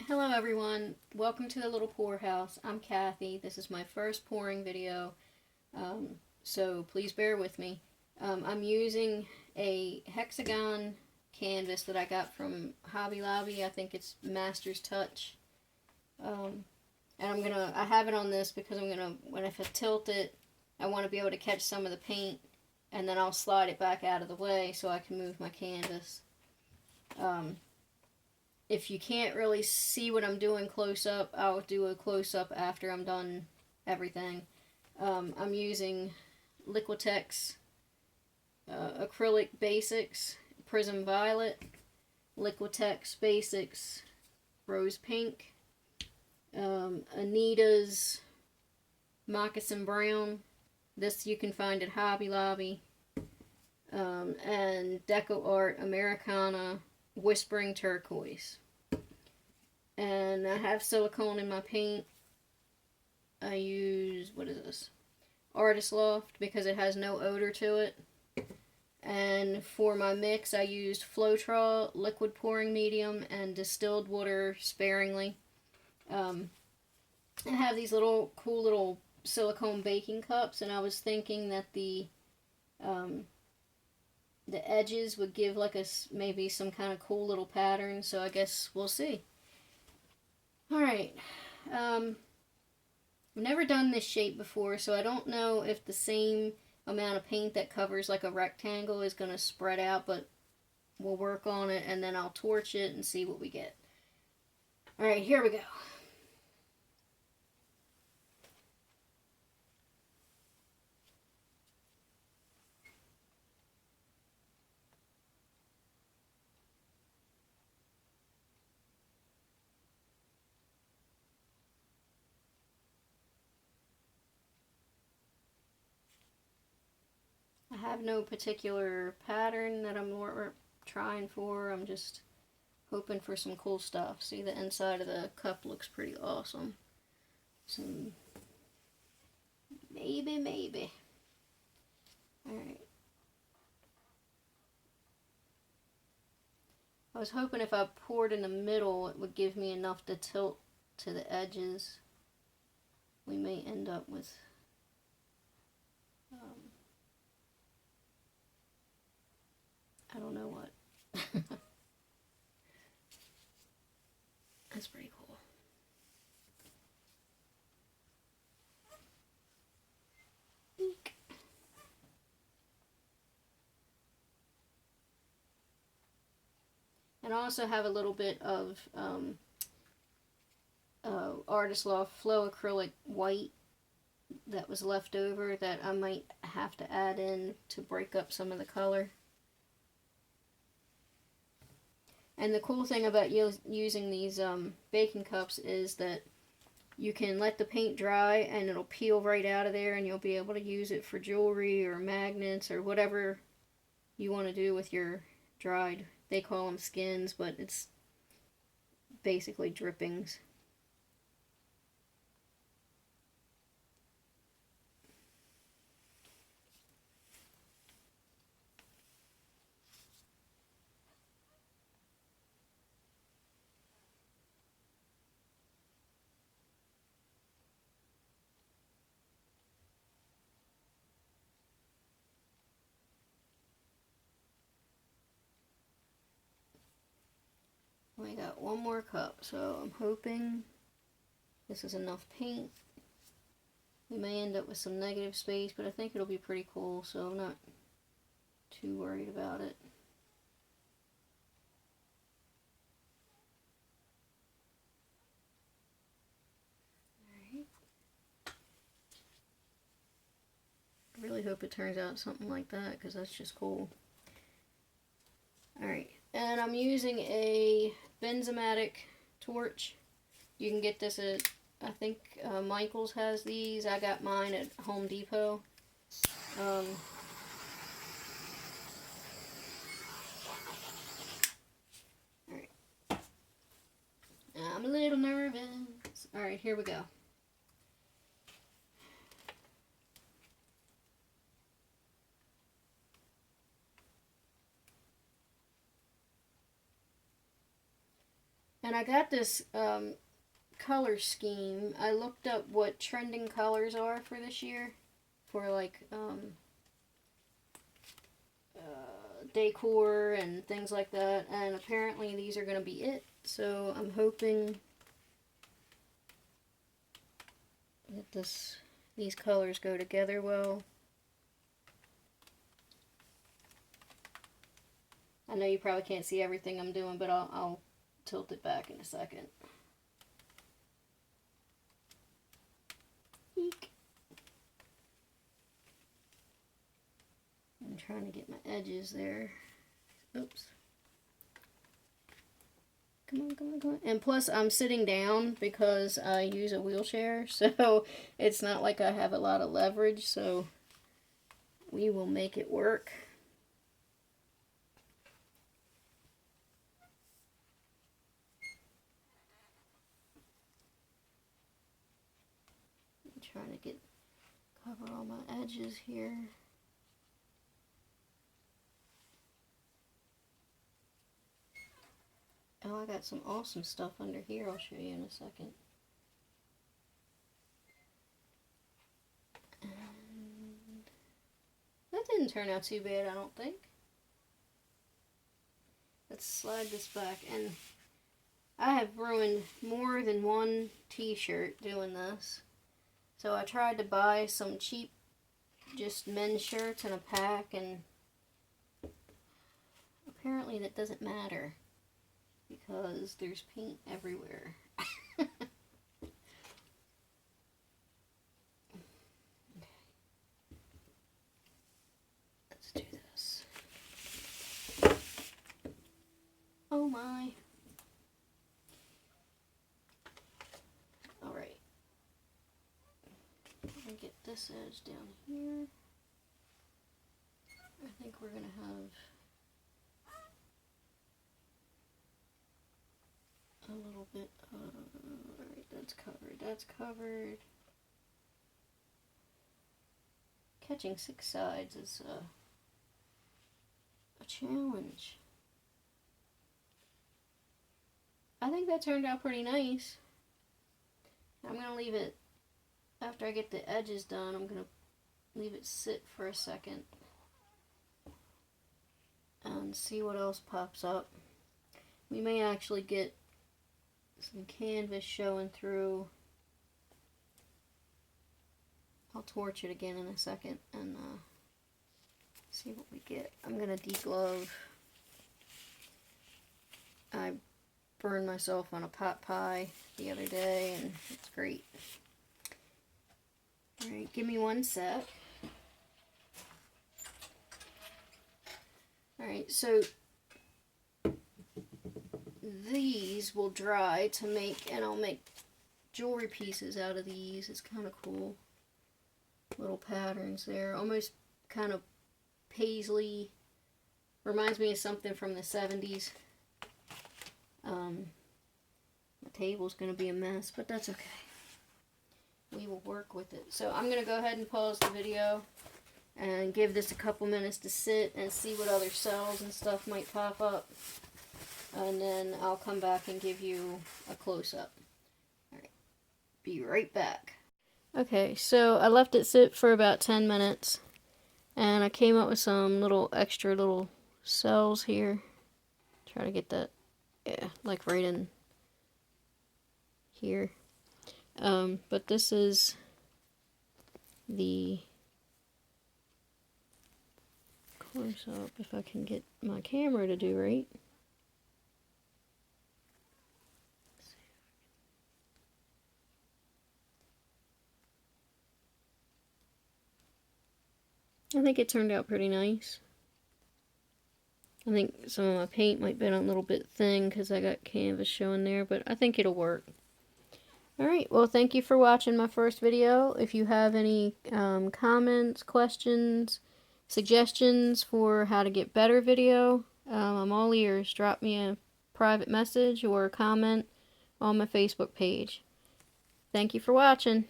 Hello everyone, welcome to the Little Pour House. I'm Kathy. This is my first pouring video, so please bear with me. I'm using a Hexagon canvas that I got from Hobby Lobby. I think it's Master's Touch. And I have it on this because when if I tilt it, I want to be able to catch some of the paint, and then I'll slide it back out of the way so I can move my canvas. If you can't really see what I'm doing close up, I'll do a close up after I'm done everything. I'm using Liquitex Acrylic Basics Prism Violet, Liquitex Basics Rose Pink, Anita's Moccasin Brown. This you can find at Hobby Lobby, and Deco Art Americana Whispering Turquoise. And I have silicone in my paint. I use, what is this? Artist Loft, because it has no odor to it. And for my mix, I used Floetrol liquid pouring medium and distilled water sparingly. I have these cool little silicone baking cups, and I was thinking that the edges would give like maybe some kind of cool little pattern, so I guess we'll see. Alright, I've never done this shape before, so I don't know if the same amount of paint that covers like a rectangle is going to spread out, but we'll work on it and then I'll torch it and see what we get. Alright, here we go. I have no particular pattern that I'm trying for. I'm just hoping for some cool stuff. See, the inside of the cup looks pretty awesome. Some maybe. Alright. I was hoping if I poured in the middle, it would give me enough to tilt to the edges. We may end up with I don't know what. That's pretty cool. Eek. And I also have a little bit of Artist Loft Flow Acrylic White that was left over that I might have to add in to break up some of the color. And the cool thing about using these baking cups is that you can let the paint dry and it'll peel right out of there, and you'll be able to use it for jewelry or magnets or whatever you want to do with your dried, they call them skins, but it's basically drippings. We got one more cup, so I'm hoping this is enough paint. We may end up with some negative space, but I think it'll be pretty cool, so I'm not too worried about it. Alright. I really hope it turns out something like that, because that's just cool. Alright, and I'm using a benzomatic torch. You can get this at, I think Michael's has these. I got mine at Home Depot. Alright. I'm a little nervous. Alright, here we go. And I got this color scheme. I looked up what trending colors are for this year for like decor and things like that, and apparently these are going to be it. So I'm hoping that these colors go together well. I know you probably can't see everything I'm doing, but I'll tilt it back in a second. Eek. I'm trying to get my edges there. Oops. Come on, come on, come on. And plus, I'm sitting down because I use a wheelchair, so it's not like I have a lot of leverage, so we will make it work. I'm trying to cover all my edges here. Oh, I got some awesome stuff under here I'll show you in a second. And that didn't turn out too bad, I don't think. Let's slide this back. And I have ruined more than one t-shirt doing this. So I tried to buy some cheap just men's shirts in a pack, and apparently that doesn't matter, because there's paint everywhere. Okay. Let's do this. Oh my. Alright. I'm gonna get this edge down here. I think we're gonna have a little bit of, alright, that's covered. Catching 6 sides is a challenge. I think that turned out pretty nice. I'm going to leave it, after I get the edges done, I'm going to leave it sit for a second and see what else pops up. We may actually get some canvas showing through. I'll torch it again in a second and see what we get. I'm gonna deglove. I burned myself on a pot pie the other day and it's great. Alright, give me one sec. Alright, so these will dry to make, and I'll make jewelry pieces out of these. It's kind of cool. Little patterns there, almost kind of paisley. Reminds me of something from the 70s. My table's going to be a mess, but that's okay. We will work with it. So I'm going to go ahead and pause the video and give this a couple minutes to sit and see what other cells and stuff might pop up. And then I'll come back and give you a close-up. Alright, be right back. Okay, so I left it sit for about 10 minutes. And I came up with some little extra little cells here. Try to get that, yeah, like right in here. But this is the close-up, if I can get my camera to do right. I think it turned out pretty nice. I think some of my paint might have been a little bit thin because I got canvas showing there, but I think it'll work. Alright, well, thank you for watching my first video. If you have any comments, questions, suggestions for how to get better video, I'm all ears. Drop me a private message or a comment on my Facebook page. Thank you for watching.